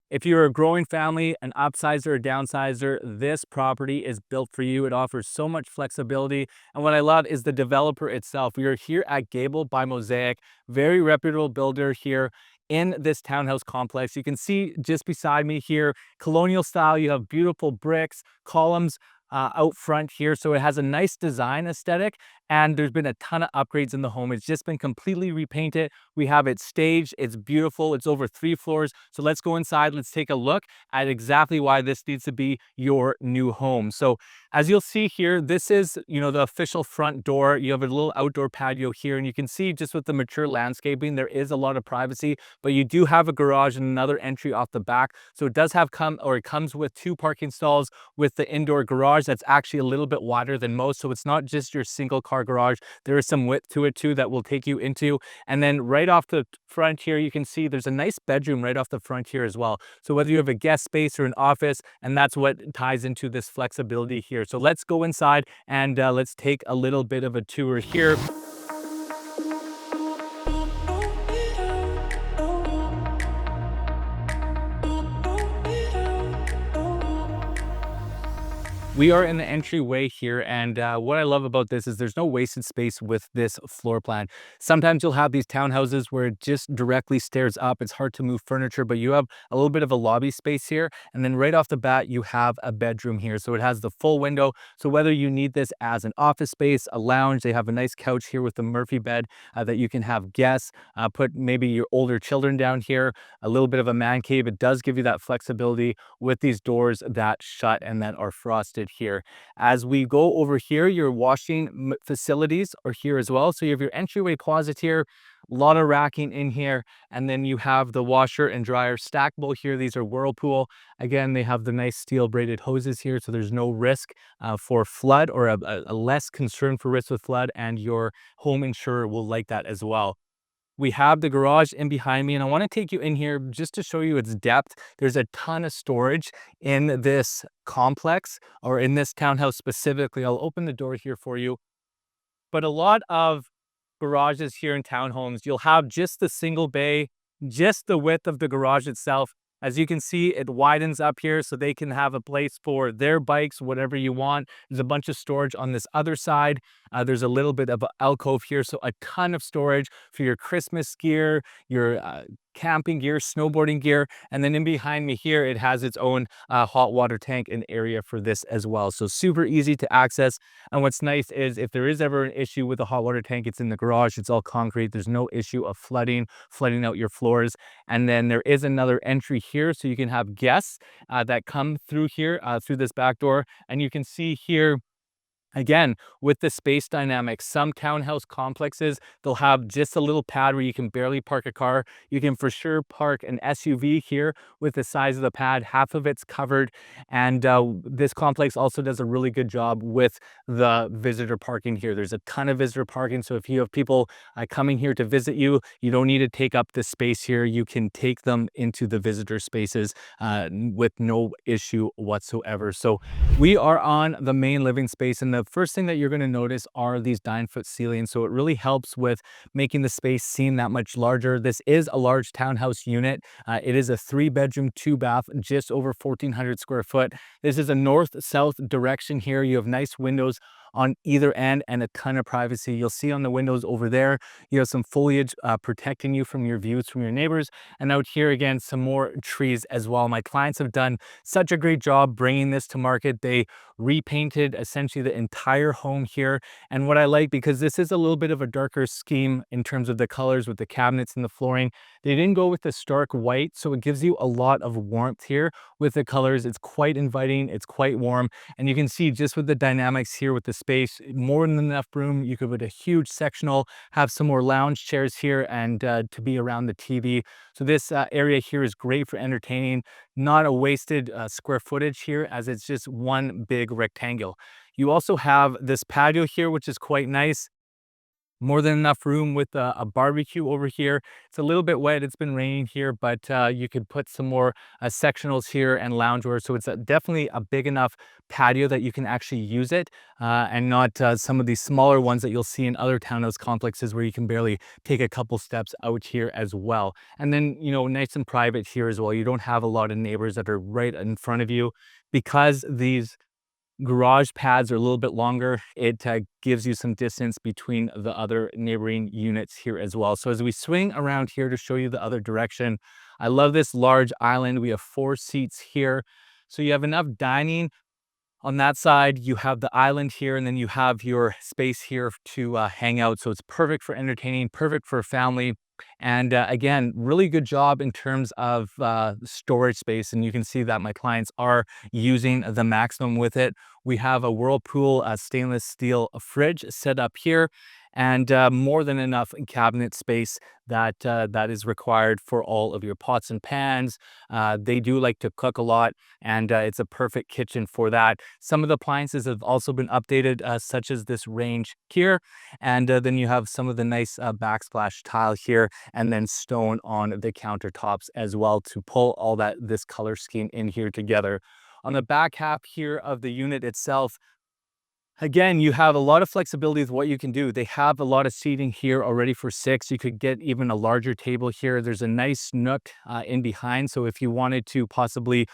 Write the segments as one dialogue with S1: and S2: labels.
S1: If you're a growing family, an upsizer or downsizer, this property is built for you. It offers so much flexibility. And what I love is the developer itself. We are here at Gable by Mosaic, very reputable builder here in this townhouse complex. You can see just beside me here, colonial style. You have beautiful bricks, columns out front here. So it has a nice design aesthetic, and there's been a ton of upgrades in the home. It's just been completely repainted. We have it staged. It's beautiful. It's over 3 floors. So let's go inside. Let's take a look at exactly why this needs to be your new home. So as you'll see here, this is, the official front door. You have a little outdoor patio here, and you can see just with the mature landscaping, there is a lot of privacy, but you do have a garage and another entry off the back. So it does have it comes with 2 parking stalls with the indoor garage that's actually a little bit wider than most. So it's not just your single car garage. There is some width to it too that will take you into. And then right off the front here, you can see there's a nice bedroom right off the front here as well. So whether you have a guest space or an office, and that's what ties into this flexibility here. So let's go inside and let's take a little bit of a tour here. We are in the entryway here, and what I love about this is there's no wasted space with this floor plan. Sometimes you'll have these townhouses where it just directly stairs up. It's hard to move furniture, but you have a little bit of a lobby space here, and then right off the bat, you have a bedroom here. So it has the full window. So whether you need this as an office space, a lounge, they have a nice couch here with the Murphy bed that you can have guests, put maybe your older children down here, a little bit of a man cave. It does give you that flexibility with these doors that shut and that are frosted here. As we go over here, your washing facilities are here as well. So you have your entryway closet here, a lot of racking in here, and then you have the washer and dryer stackable here. These are Whirlpool. Again, they have the nice steel braided hoses here, so there's no risk for flood, or a less concern for risk with flood, and your home insurer will like that as well. We have the garage in behind me, and I want to take you in here just to show you its depth. There's a ton of storage in this complex, or in this townhouse specifically. I'll open the door here for you. But a lot of garages here in townhomes, you'll have just the single bay, just the width of the garage itself. As you can see, it widens up here so they can have a place for their bikes, whatever you want. There's a bunch of storage on this other side. There's a little bit of an alcove here, so a ton of storage for your Christmas gear, your camping gear, snowboarding gear. And then in behind me here, it has its own hot water tank and area for this as well. So super easy to access. And what's nice is if there is ever an issue with the hot water tank, it's in the garage, it's all concrete. There's no issue of flooding out your floors. And then there is another entry here, so you can have guests that come through here, through this back door. And you can see here, again, with the space dynamics, some townhouse complexes, they'll have just a little pad where you can barely park a car. You can for sure park an SUV here with the size of the pad. Half of it's covered. And this complex also does a really good job with the visitor parking here. There's a ton of visitor parking. So if you have people coming here to visit you, you don't need to take up the space here. You can take them into the visitor spaces with no issue whatsoever. So we are on the main living space, and the first thing that you're going to notice are these 9-foot ceilings. So it really helps with making the space seem that much larger. This is a large townhouse unit. It is a 3-bedroom, 2-bath, just over 1,400 square foot. This is a north-south direction here. You have nice windows on either end and a ton of privacy. You'll see on the windows over there, you have some foliage protecting you from your views from your neighbors. And out here, again, some more trees as well. My clients have done such a great job bringing this to market. They repainted essentially the entire home here. And what I like, because this is a little bit of a darker scheme in terms of the colors with the cabinets and the flooring, they didn't go with the stark white. So it gives you a lot of warmth here with the colors. It's quite inviting. It's quite warm. And you can see just with the dynamics here with the space, more than enough room. You could put a huge sectional, have some more lounge chairs here, and to be around the TV. So this area here is great for entertaining. Not a wasted square footage here, as it's just one big rectangle. You also have this patio here, which is quite nice. More than enough room with a barbecue over here. It's a little bit wet, it's been raining here, but you could put some more sectionals here and loungewear. So it's definitely a big enough patio that you can actually use it, and not some of these smaller ones that you'll see in other townhouse complexes where you can barely take a couple steps out here as well. And then, nice and private here as well. You don't have a lot of neighbors that are right in front of you because these garage pads are a little bit longer. It gives you some distance between the other neighboring units here as well. So as we swing around here to show you the other direction, I love this large island. We have 4 seats here. So you have enough dining on that side. You have the island here, and then you have your space here to hang out. So it's perfect for entertaining, perfect for a family. And again, really good job in terms of storage space. And you can see that my clients are using the maximum with it. We have a Whirlpool stainless steel fridge set up here, and more than enough cabinet space that is required for all of your pots and pans. They do like to cook a lot, and it's a perfect kitchen for that. Some of the appliances have also been updated, such as this range here, and then you have some of the nice backsplash tile here, and then stone on the countertops as well to pull all this color scheme in here together. On the back half here of the unit itself, again, you have a lot of flexibility with what you can do. They have a lot of seating here already for 6. You could get even a larger table here. There's a nice nook in behind. So if you wanted to possibly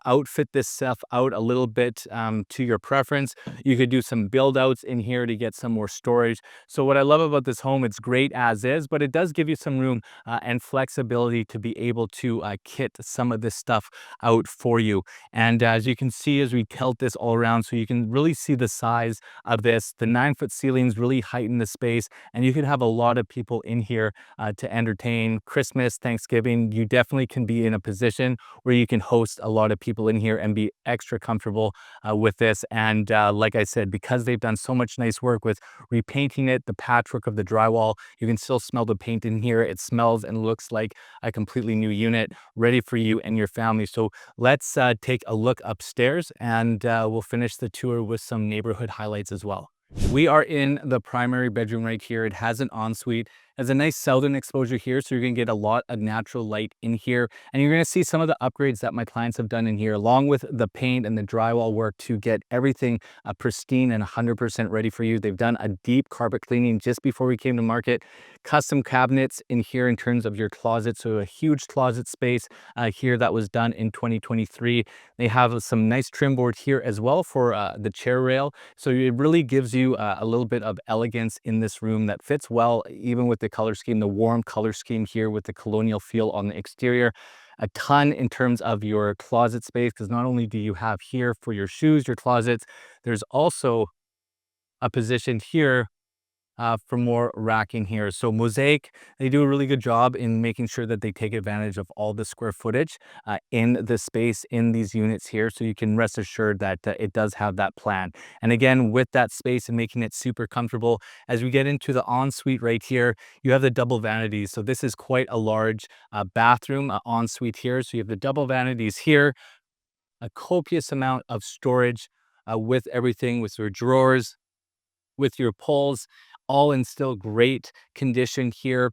S1: outfit this stuff out a little bit to your preference, you could do some build outs in here to get some more storage. So what I love about this home, it's great as is, but it does give you some room and flexibility to be able to kit some of this stuff out for you. And as you can see, as we tilt this all around, so you can really see the size of this. The 9-foot ceilings really heighten the space, and you can have a lot of people in here to entertain Christmas, Thanksgiving. You definitely can be in a position where you can host a lot of people in here and be extra comfortable with this. And like I said, because they've done so much nice work with repainting it, the patchwork of the drywall, you can still smell the paint in here. It smells and looks like a completely new unit ready for you and your family. So let's take a look upstairs, and we'll finish the tour with some neighborhood highlights as well. We are in the primary bedroom right here. It has an ensuite. It has a nice southern exposure here, so you're going to get a lot of natural light in here. And you're going to see some of the upgrades that my clients have done in here, along with the paint and the drywall work to get everything pristine and 100% ready for you. They've done a deep carpet cleaning just before we came to market. Custom cabinets in here in terms of your closet, so a huge closet space here that was done in 2023. They have some nice trim board here as well for the chair rail. So it really gives you a little bit of elegance in this room that fits well, even with the color scheme, the warm color scheme here with the colonial feel on the exterior. A ton in terms of your closet space, because not only do you have here for your shoes, your closets, there's also a position here for more racking here. So Mosaic, they do a really good job in making sure that they take advantage of all the square footage in the space in these units here. So you can rest assured that it does have that plan. And again, with that space and making it super comfortable, as we get into the ensuite right here, you have the double vanities. So this is quite a large bathroom ensuite here. So you have the double vanities here, a copious amount of storage with everything, with your drawers, with your poles, all in still great condition here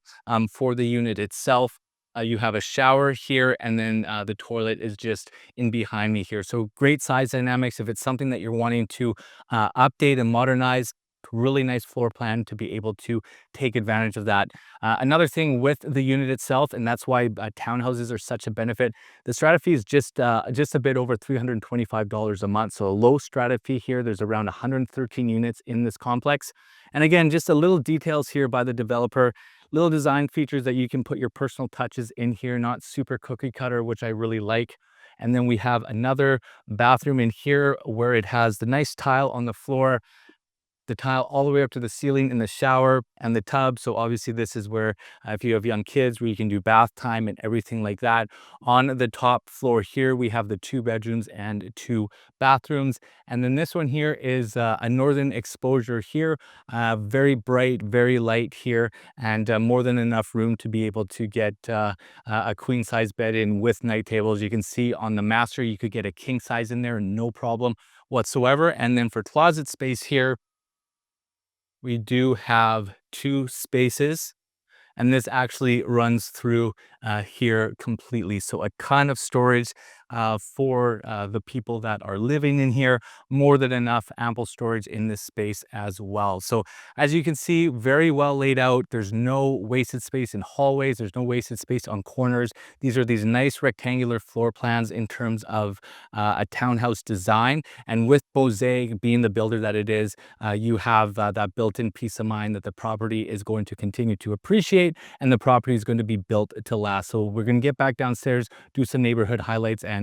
S1: for the unit itself. You have a shower here, and then the toilet is just in behind me here. So great size dynamics. If it's something that you're wanting to update and modernize, really nice floor plan to be able to take advantage of that. Another thing with the unit itself, and that's why townhouses are such a benefit, the strata fee is just a bit over $325 a month. So a low strata fee here. There's around 113 units in this complex. And again, just a little details here by the developer, little design features that you can put your personal touches in here, not super cookie cutter, which I really like. And then we have another bathroom in here where it has the nice tile on the floor, the tile all the way up to the ceiling in the shower and the tub. So obviously this is where if you have young kids, where you can do bath time and everything like that. On the top floor here, we have the 2 bedrooms and 2 bathrooms. And then this one here is a northern exposure here, very bright, very light here, and more than enough room to be able to get a queen size bed in with night tables. You can see on the master, you could get a king size in there, no problem whatsoever. And then for closet space here, we do have 2 spaces, and this actually runs through here completely. So a ton of storage for the people that are living in here. More than enough ample storage in this space as well. So as you can see, very well laid out. There's no wasted space in hallways. There's no wasted space on corners. These are these nice rectangular floor plans in terms of a townhouse design. And with Mosaic being the builder that it is, you have that built-in peace of mind that the property is going to continue to appreciate and the property is going to be built to last. So we're going to get back downstairs, do some neighborhood highlights, and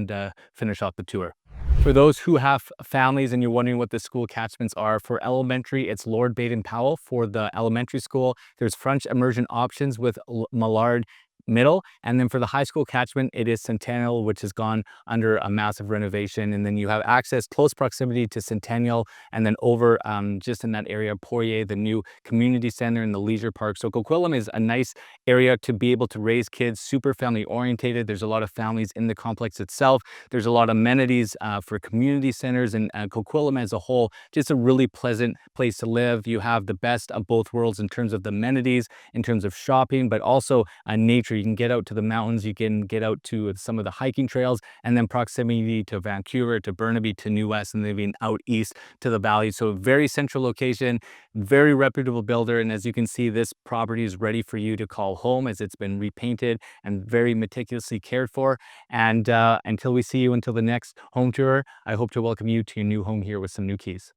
S1: finish off the tour. For those who have families and you're wondering what the school catchments are, for elementary, it's Lord Baden-Powell. For the elementary school, there's French immersion options with Millard Middle. And then for the high school catchment, it is Centennial, which has gone under a massive renovation. And then you have access, close proximity to Centennial, and then over just in that area, Poirier, the new community center and the leisure park. So Coquitlam is a nice area to be able to raise kids, super family orientated. There's a lot of families in the complex itself. There's a lot of amenities for community centers, and Coquitlam as a whole, just a really pleasant place to live. You have the best of both worlds in terms of the amenities, in terms of shopping, but also nature. You can get out to the mountains, you can get out to some of the hiking trails, and then proximity to Vancouver, to Burnaby, to New West, and then even out east to the valley. So very central location, very reputable builder. And as you can see, this property is ready for you to call home, as it's been repainted and very meticulously cared for. And until we see you until the next home tour, I hope to welcome you to your new home here with some new keys.